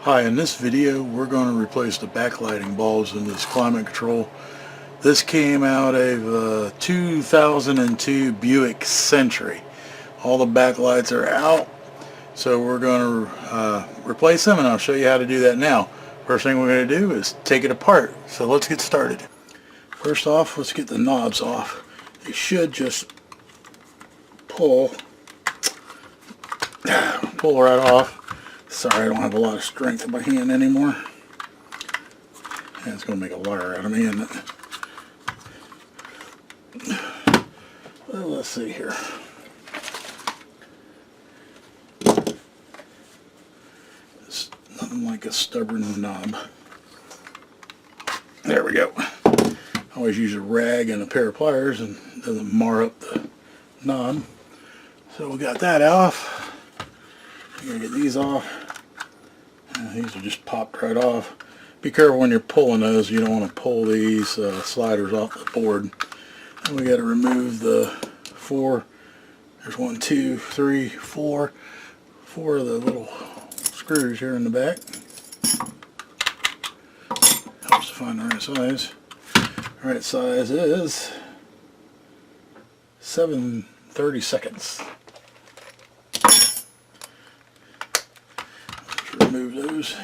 Hi, in this video we're going to replace the backlighting bulbs in this climate control. This came out of 2002 Buick Century. All the backlights are out, so we're going to replace them, and I'll show you how to do that now. First thing we're going to do is take it apart, so let's get started. First off, let's get the knobs off. They should just pull right off. Sorry, I don't have a lot of strength in my hand anymore. And it's going to make a liar out of me, isn't it? Well, let's see here. It's nothing like a stubborn knob. There we go. I always use a rag and a pair of pliers, and it doesn't mar up the knob. So we got that off. I'm going to get these off. These are just popped right off. Be careful when you're pulling those. You don't want to pull these sliders off the board. And we got to remove the four. There's 1, 2, 3, 4. 4 of the little screws here in the back. Helps to find the right size. The right size is 7/32. Remove those.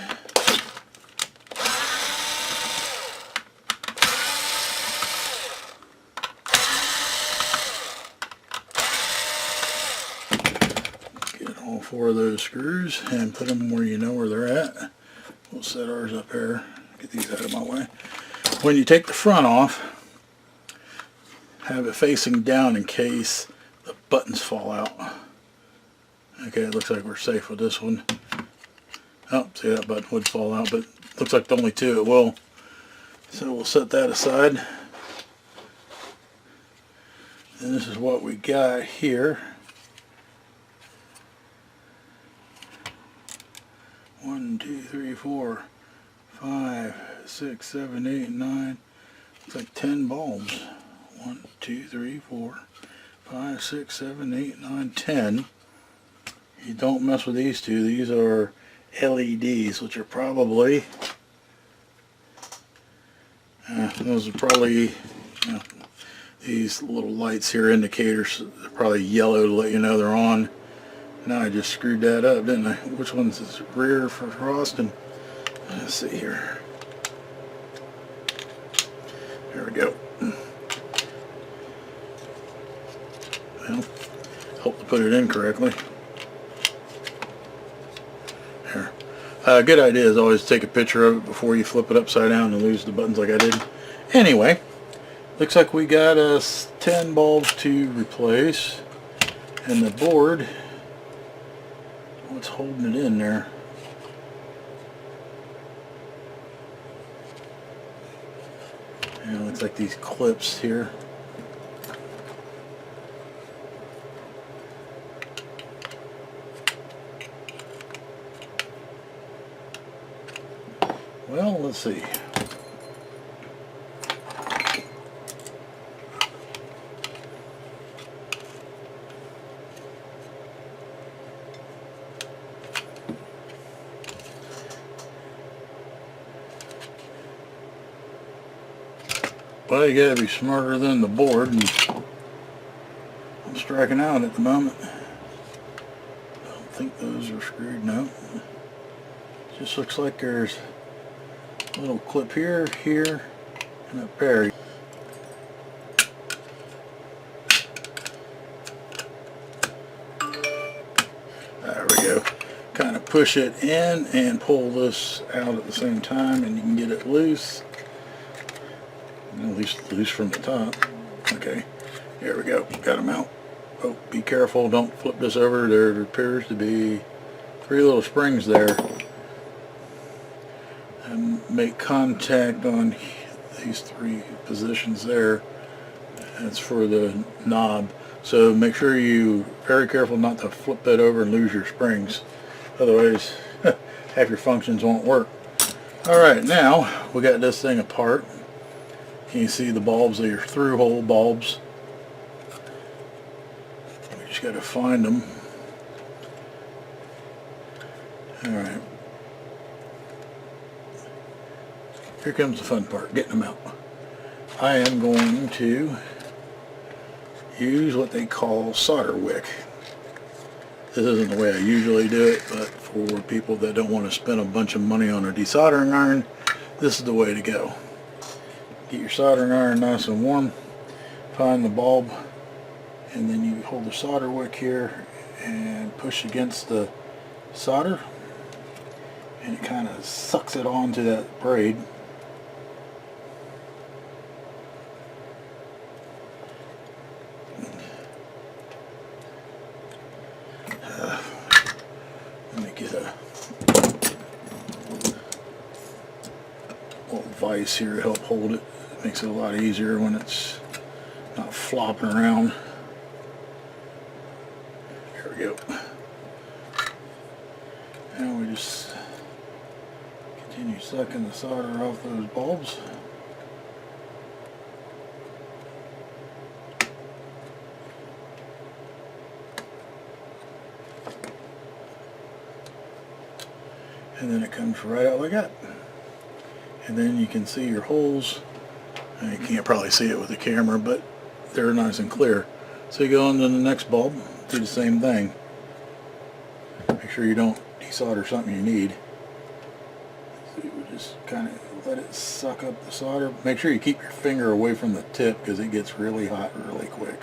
Get all 4 of those screws and put them where you know where they're at. We'll set ours up here. Get these out of my way. When you take the front off, have it facing down in case the buttons fall out. Okay, it looks like we're safe with this one. Oh, see, that button would fall out, but looks like the only 2 it will. So we'll set that aside. And this is what we got here. 1, 2, 3, 4, 5, 6, 7, 8, 9. It's like 10 bulbs. 1, 2, 3, 4, 5, 6, 7, 8, 9, 10. You don't mess with these 2. These are LEDs, which are probably those are probably, you know, these little lights here, indicators. They're probably yellow to let you know they're on. Now I just screwed that up, didn't I? Which one's this? Rear for frost? And let's see here. There we go. Well, hope to put it in correctly. Good idea is always take a picture of it before you flip it upside down and lose the buttons like I did. Anyway, looks like we got us 10 bulbs to replace, and the board, what's holding it in there? Yeah, it looks like these clips here. Well, let's see. Well, you gotta be smarter than the board, and I'm striking out at the moment. I don't think those are screwed, no. Just looks like there's a little clip here, here, and up there. There we go. Kind of push it in and pull this out at the same time, and you can get it loose. At least loose from the top. Okay, here we go. Got them out. Oh, be careful. Don't flip this over. There appears to be 3 little springs there. And make contact on these 3 positions there. That's for the knob. So make sure you very careful not to flip that over and lose your springs. Otherwise, half your functions won't work. Alright, now we got this thing apart. You see the bulbs, they are through hole bulbs. We just got to find them. Alright. here comes the fun part, getting them out. I am going to use what they call solder wick. This isn't the way I usually do it, but for people that don't want to spend a bunch of money on a desoldering iron, this is the way to go. Get your soldering iron nice and warm, find the bulb, and then you hold the solder wick here and push against the solder, and it kind of sucks it onto that braid. Let me get a little vise here to help hold it. It makes it a lot easier when it's not flopping around. There we go. Now we just continue sucking the solder off those bulbs. And then it comes right out like that. And then you can see your holes. And you can't probably see it with the camera, but they're nice and clear. So you go on to the next bulb, do the same thing. Make sure you don't desolder something you need. So you just kind of let it suck up the solder. Make sure you keep your finger away from the tip because it gets really hot really quick.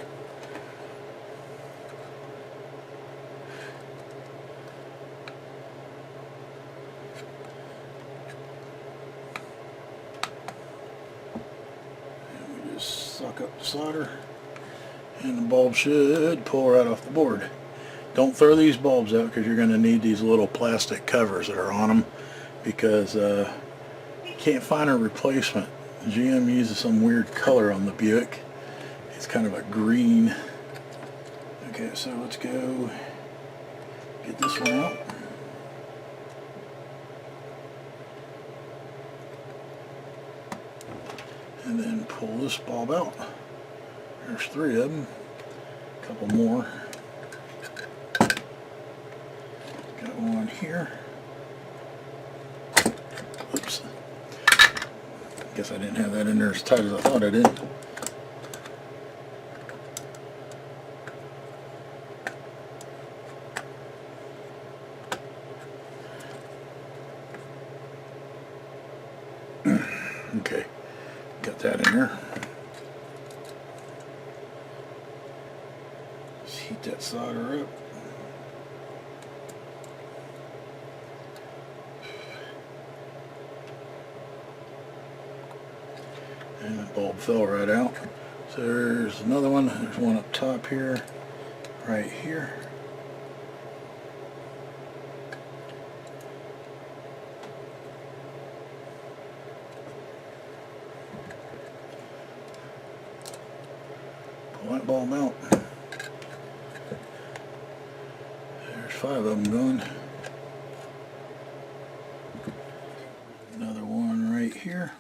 Suck up the solder, and the bulb should pull right off the board. Don't throw these bulbs out because you're going to need these little plastic covers that are on them, because you can't find a replacement. GM uses some weird color on the Buick. It's kind of a green. Okay, so let's go get this one out. And then pull this bulb out. There's 3 of them. A couple more. Got one here. Oops. Guess I didn't have that in there as tight as I thought I did. Okay. Got that in there. Just heat that solder up. And the bulb fell right out. So there's another one. There's one up top here, right here. Light bulb out. There's 5 of them going. Another one right here.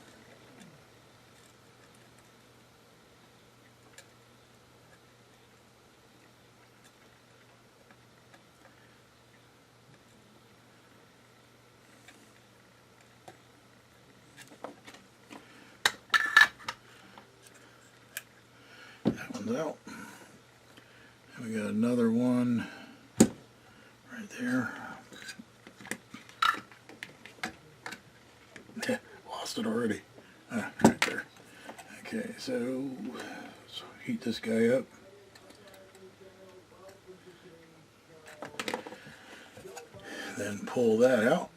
That one's out. And we got another one right there. Lost it already. Right there. Okay, so let's heat this guy up. Then pull that out.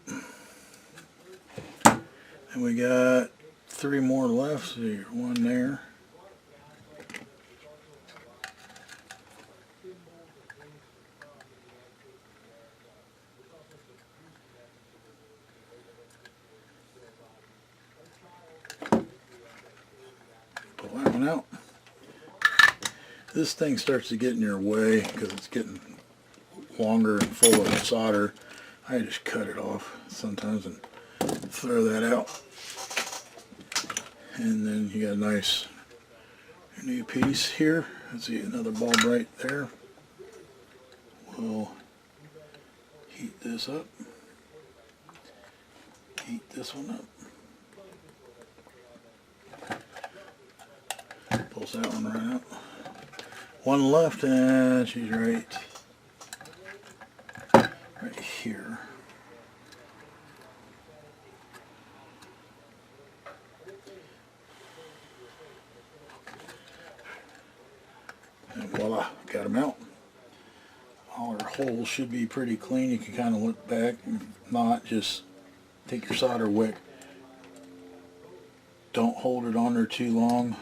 And we got 3 more left. So you're one there. Out. This thing starts to get in your way because it's getting longer and full of solder. I just cut it off sometimes and throw that out. And then you got a nice new piece here. Let's see, another bulb right there. We'll heat this up. Heat this one up. Pulls that one right out. One left, and she's right here. And voila, got them out. All our holes should be pretty clean. You can kind of look back, and not just take your solder wick. Don't hold it on there too long,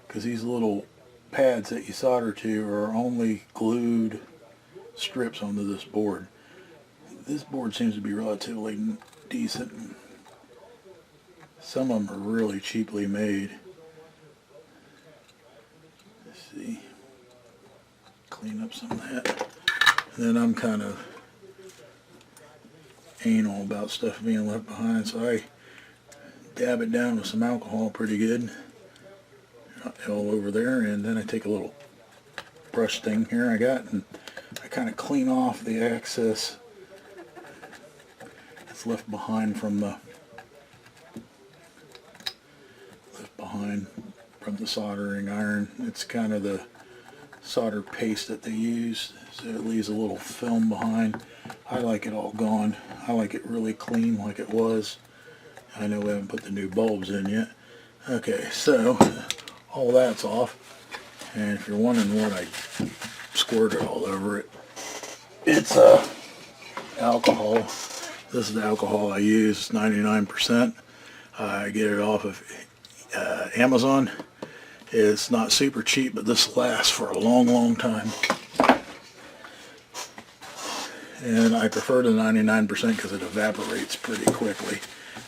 because these little pads that you solder to are only glued strips onto this board. This board seems to be relatively decent. Some of them are really cheaply made. Let's see. Clean up some of that. And then I'm kind of anal about stuff being left behind, so I dab it down with some alcohol pretty good all over there, and then I take a little brush thing here I got, and I kind of clean off the excess that's left behind from the soldering iron. It's kind of the solder paste that they use, so it leaves a little film behind. I like it all gone. I like it really clean like it was. I know we haven't put the new bulbs in yet. Okay, so all that's off, and if you're wondering what I squirted all over it, it's alcohol. This is the alcohol I use. It's 99%. I get it off of Amazon. It's not super cheap, but this lasts for a long time. And I prefer the 99% because it evaporates pretty quickly.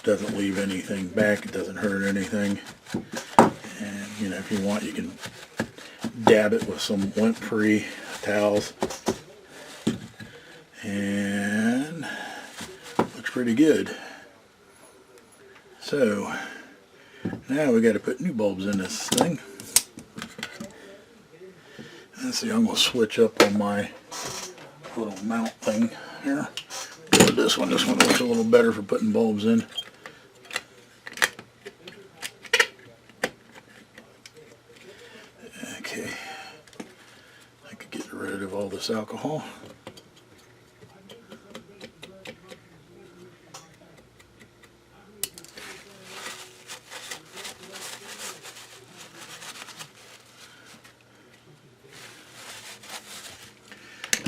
Doesn't leave anything back. It doesn't hurt anything. And you know, if you want, you can dab it with some lint-free towels, and looks pretty good. So now we got to put new bulbs in this thing. Let's see, I'm going to switch up on my little mount thing here. Go with this one. This one looks a little better for putting bulbs in. Okay, I could get rid of all this alcohol.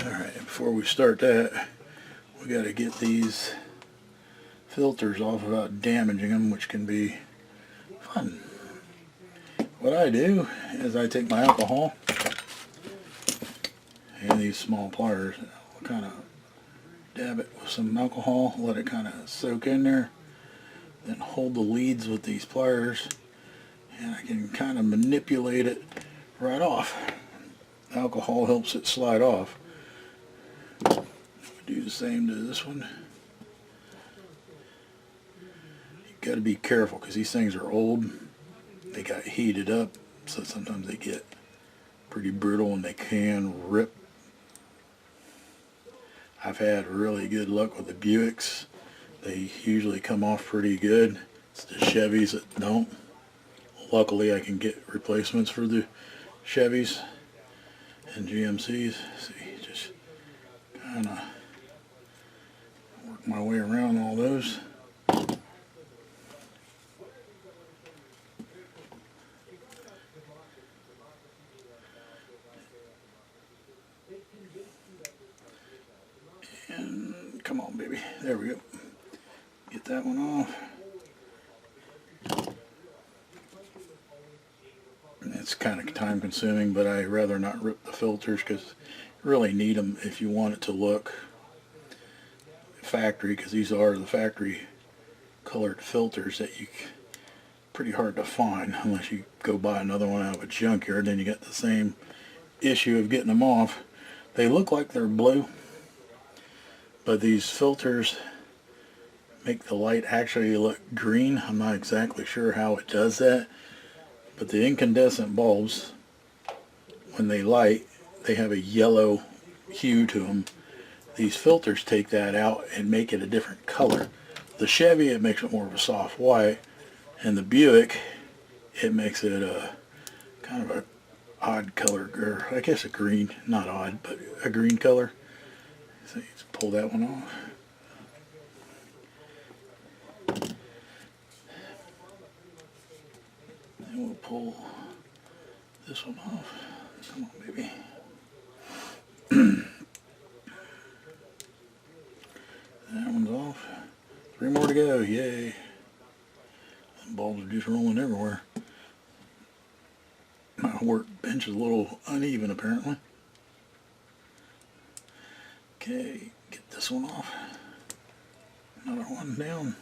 Alright, before we start that, we got to get these filters off without damaging them, which can be fun. What I do is I take my alcohol and these small pliers, I'll kind of dab it with some alcohol, let it kind of soak in there, then hold the leads with these pliers, and I can kind of manipulate it right off. Alcohol helps it slide off. Do the same to this one. You got to be careful because these things are old. They got heated up, so sometimes they get pretty brittle and they can rip. I've had really good luck with the Buicks. They usually come off pretty good. It's the Chevys that don't. Luckily I can get replacements for the Chevys and GMCs. See, just kind of work my way around all those. And come on, baby. There we go. Get that one off. It's kind of time consuming, but I rather not rip the filters because you really need them if you want it to look factory, because these are the factory colored filters that you pretty hard to find unless you go buy another one out of a junkyard. Then you get the same issue of getting them off. They look like they're blue, but these filters make the light actually look green. I'm not exactly sure how it does that, but the incandescent bulbs, when they light, they have a yellow hue to them. These filters take that out and make it a different color. The Chevy, it makes it more of a soft white, and the Buick, it makes it a kind of a odd color, or I guess a green, not odd, but a green color. So you just pull that one off. Then we'll pull this one off. Come on, baby. That one's off. 3 more to go. Yay. The bulbs are just rolling everywhere. My workbench is a little uneven apparently. Okay, get this one off. Another one down.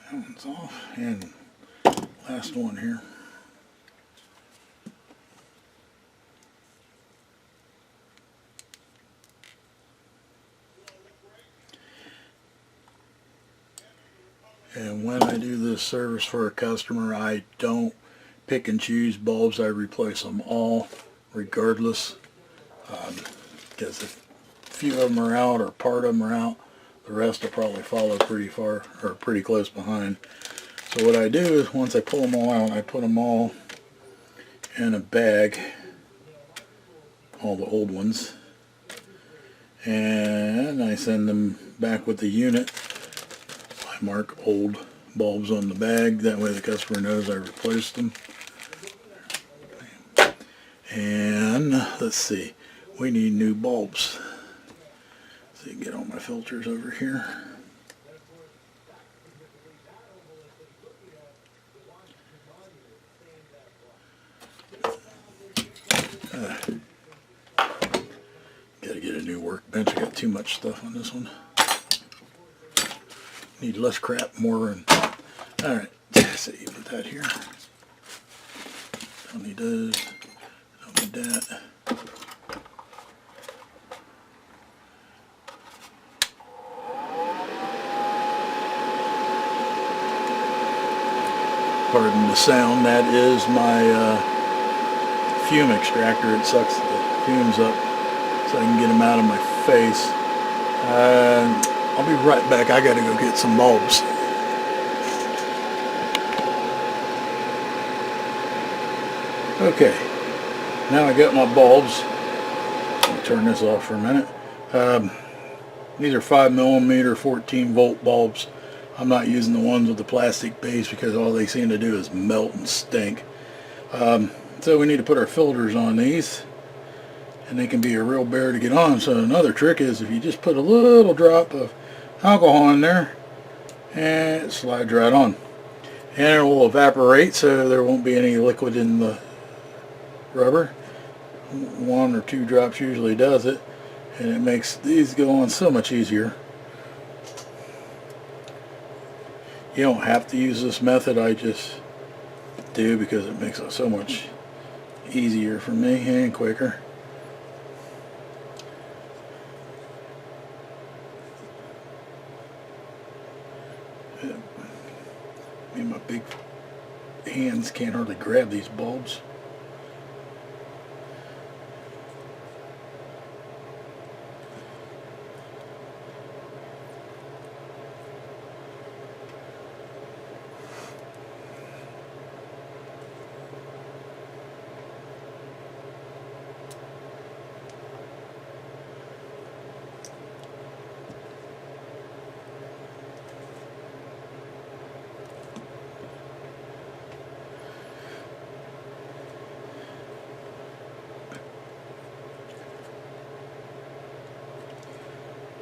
That one's off. And last one here. And when I do this service for a customer, I don't pick and choose bulbs. I replace them all regardless, because if a few of them are out or part of them are out, the rest will probably follow pretty far or pretty close behind. So what I do is once I pull them all out, I put them all in a bag, all the old ones, and I send them back with the unit. Mark old bulbs on the bag, that way the customer knows I replaced them. And let's see, we need new bulbs. So you get all my filters over here. Gotta get a new workbench. I got too much stuff on this one. Need less crap, more room. Alright, so you put that here. Don't need those. Don't need that. Pardon the sound, that is my fume extractor. It sucks the fumes up so I can get them out of my face. I'll be right back. I gotta go get some bulbs. Okay, now I got my bulbs. Let me turn this off for a minute. These are 5mm 14 volt bulbs. I'm not using the ones with the plastic base because all they seem to do is melt and stink. So we need to put our filters on these, and they can be a real bear to get on. So another trick is if you just put a little drop of alcohol in there and it slides right on, and it will evaporate, so there won't be any liquid in the rubber. 1 or 2 drops usually does it, and it makes these go on so much easier. You don't have to use this method, I just do because it makes it so much easier for me and quicker. I mean, my big hands can't hardly grab these bulbs.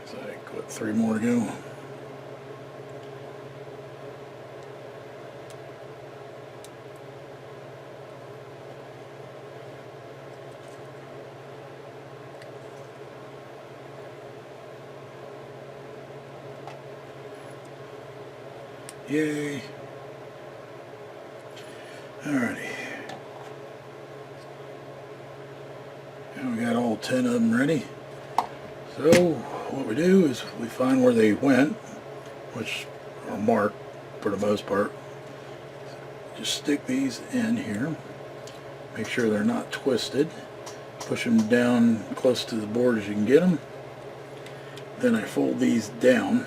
So I got 3 more to go. Yay. Alrighty. Now we got all 10 of them ready. So what we do is we find where they went, which are marked for the most part. Just stick these in here. Make sure they're not twisted. push them down close to the board as you can get them. Then I fold these down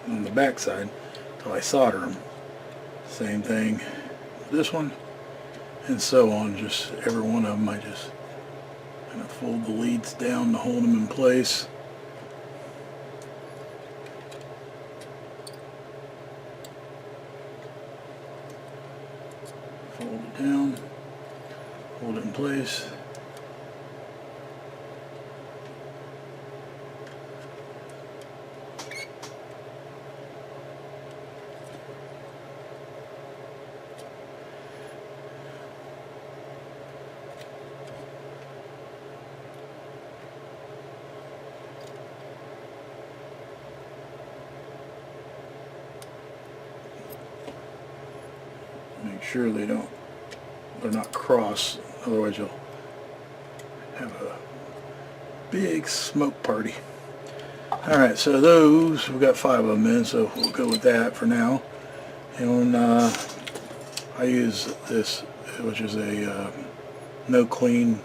on the back side till I solder them. Same thing with this one, and so on. Just every one of them I just kind of fold the leads down to hold them in place. Fold it down, hold it in place. Make sure they're not cross, otherwise you'll have a big smoke party. Alright, so those, we've got 5 of them in, so we'll go with that for now. And I use this, which is a no clean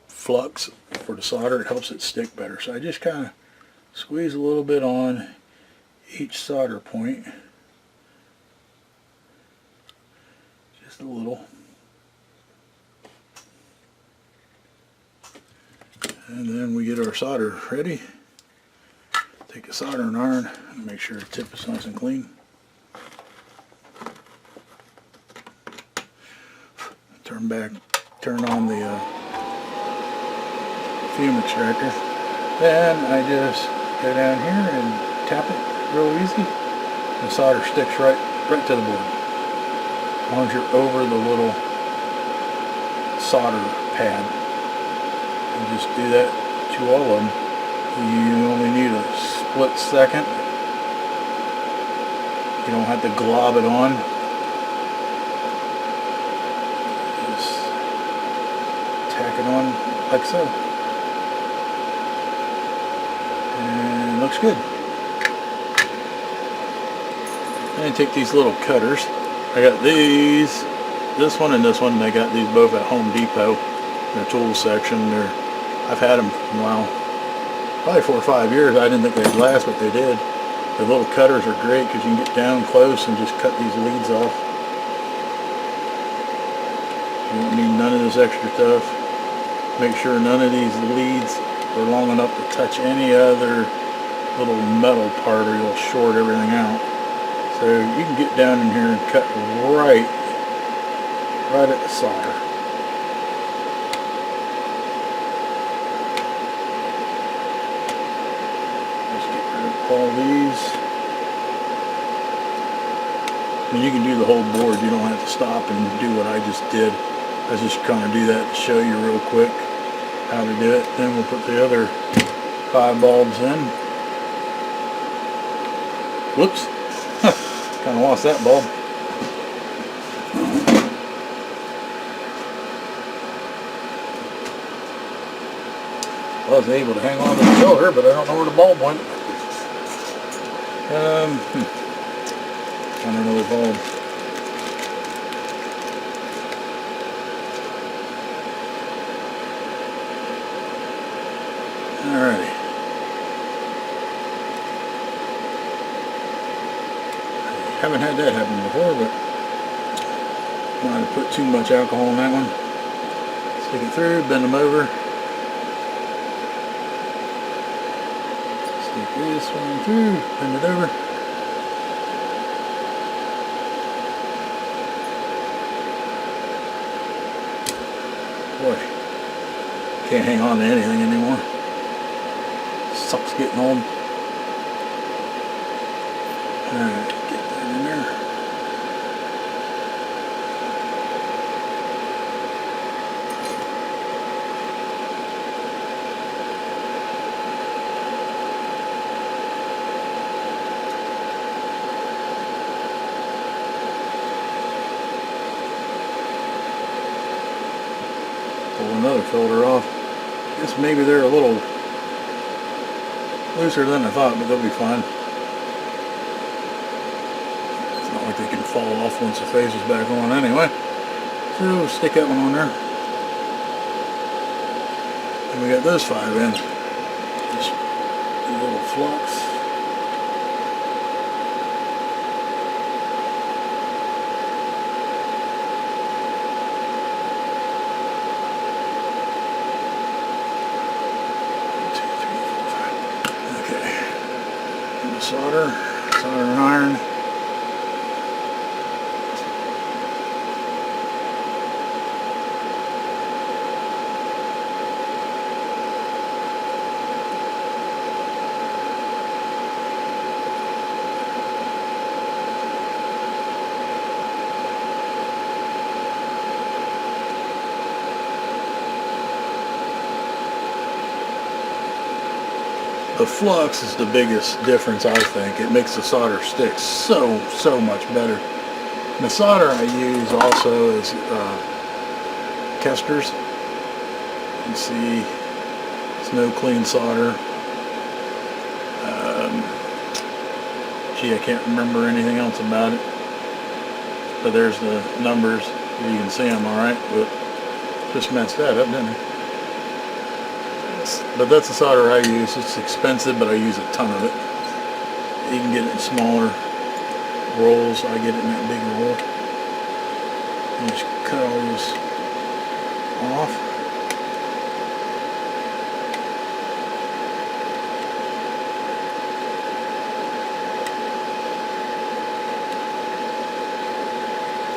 flux for the solder. It helps it stick better. So I just kind of squeeze a little bit on each solder point. Just a little. And then we get our solder ready. Take a soldering iron and make sure the tip is nice and clean. Turn on the fume extractor. Then I just go down here and tap it real easy. The solder sticks right to the board. As long as you're over the little solder pad. And just do that to all of them. You only need a split second. You don't have to glob it on. Just tack it on like so. And it looks good. And take these little cutters. I got these, this one and this one. I got these both at Home Depot in the tools section. I've had them for a while, probably 4 or 5 years. I didn't think they'd last, but they did. The little cutters are great because you can get down close and just cut these leads off. You don't need none of this extra stuff. Make sure none of these leads are long enough to touch any other little metal part or you'll short everything out. So you can get down in here and cut right at the solder. Just get rid of all these. And you can do the whole board. You don't have to stop and do what I just did. I was just trying to do that to show you real quick how to do it. Then we'll put the other 5 bulbs in. Whoops. Kind of lost that bulb. I was able to hang on to the shoulder, but I don't know where the bulb went. Find another bulb. Alrighty. Haven't had that happen before, but might have put too much alcohol in that one. Stick it through, bend them over. Stick this one through, bend it over. Boy, can't hang on to anything anymore. Sucks getting old. Alright. In there. Pull another filter off. Guess maybe they're a little looser than I thought, but they'll be fine. They can fall off once the phase is back on anyway. So stick that one on there. And we got those 5 in. Just a little flux. Solder and iron. The flux is the biggest difference, I think. It makes the solder stick so much better. And the solder I use also is Kester's. You can see it's no clean solder. Gee, I can't remember anything else about it. But there's the numbers. You can see them alright, but just messed that up, didn't I? But that's the solder I use. It's expensive, but I use a ton of it. You can get it in smaller rolls. I get it in that big roll. And just cut all this off.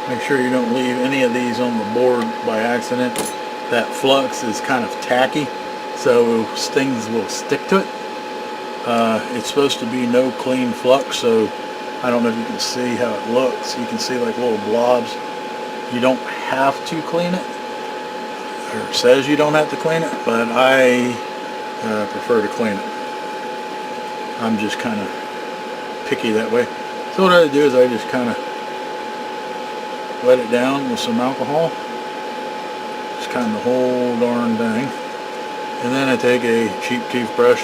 Make sure you don't leave any of these on the board by accident. That flux is kind of tacky, so things will stick to it. It's supposed to be no clean flux, so I don't know if you can see how it looks. You can see like little blobs. You don't have to clean it, or it says you don't have to clean it, but I prefer to clean it. I'm just kind of picky that way. So what I do is I just kind of wet it down with some alcohol. Just kind of the whole darn thing. And then I take a cheap toothbrush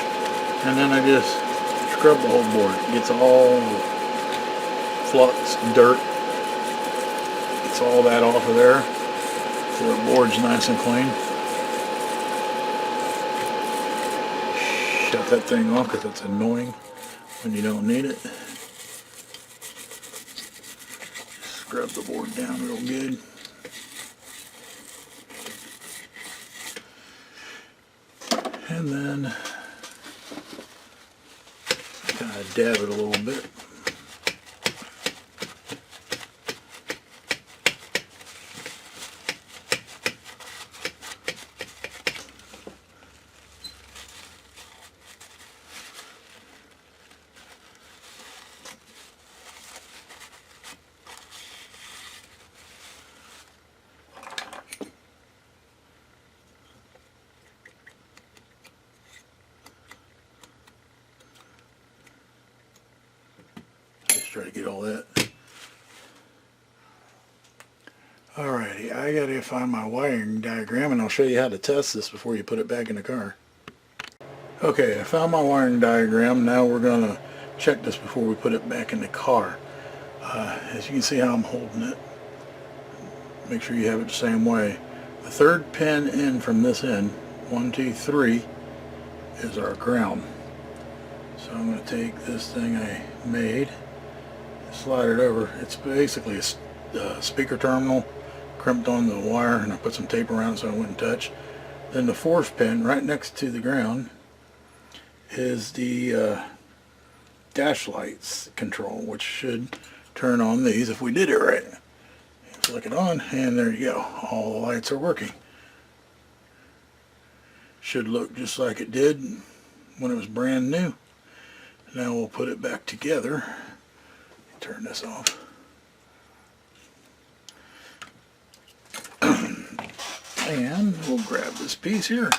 and then I just scrub the whole board. It gets all the flux, dirt, gets all that off of there, so the board's nice and clean. Shut that thing off because it's annoying when you don't need it. Scrub the board down real good. And then kind of dab it a little bit. Try to get all that. Alrighty, I gotta find my wiring diagram and I'll show you how to test this before you put it back in the car. Okay, I found my wiring diagram. Now we're gonna check this before we put it back in the car. As you can see how I'm holding it, make sure you have it the same way. The third pin in from this end, 1, 2, 3, is our ground. So I'm going to take this thing I made, slide it over. It's basically a speaker terminal crimped on the wire, and I put some tape around it so I wouldn't touch. Then the fourth pin right next to the ground is the dash lights control, which should turn on these if we did it right. Flick it on and there you go, all the lights are working. Should look just like it did when it was brand new. Now we'll put it back together. Turn this off. And we'll grab this piece here.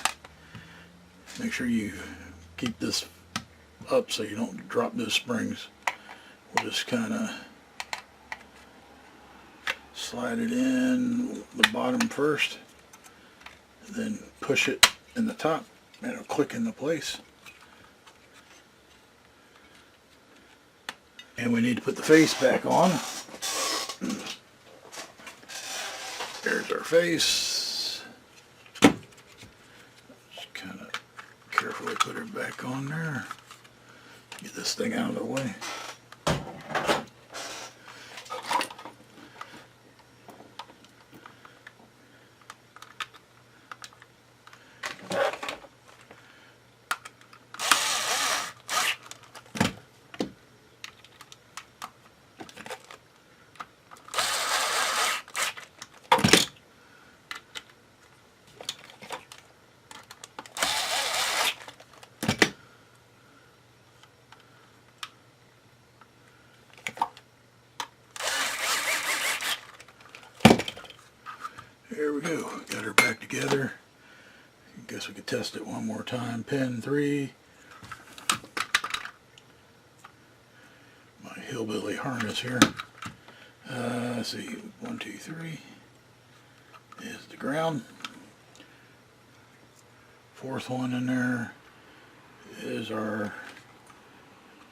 Make sure you keep this up so you don't drop those springs. We'll just kind of slide it in the bottom first, then push it in the top and it'll click into place. And we need to put the face back on. There's our face. Just kind on there. Get this thing out of the way. There we go, got her back together. I guess we could test it one more time. Pin 3. My hillbilly harness here. Let's see, 1, 2, 3 is the ground. Fourth one in there is our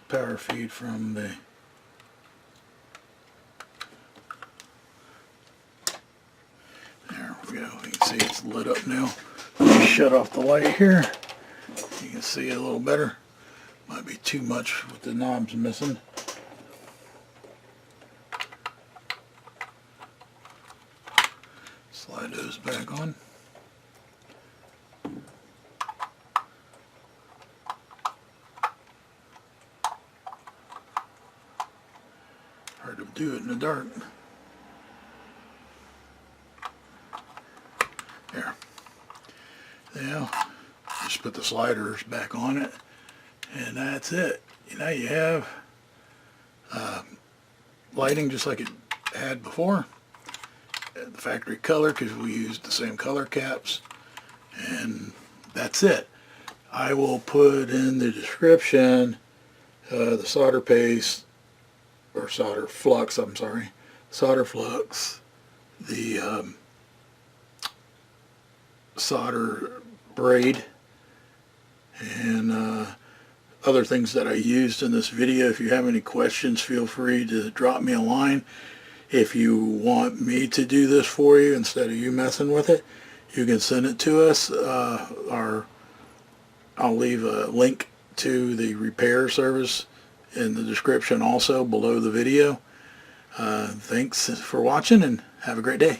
power feed from the go. You can see it's lit up now. Let me shut off the light here. You can see it a little better. Might be too much with the knobs missing. Slide those back on. Hard to do it in the dark. There. Now, just put the sliders back on it, and that's it. Now you have lighting just like it had before. The factory color, because we used the same color caps, and that's it. I will put in the description the solder paste, or solder flux, I'm sorry, solder flux, the solder braid, and other things that I used in this video. If you have any questions, feel free to drop me a line. If you want me to do this for you instead of you messing with it, you can send it to us. I'll leave a link to the repair service in the description also below the video. Thanks for watching, and have a great day.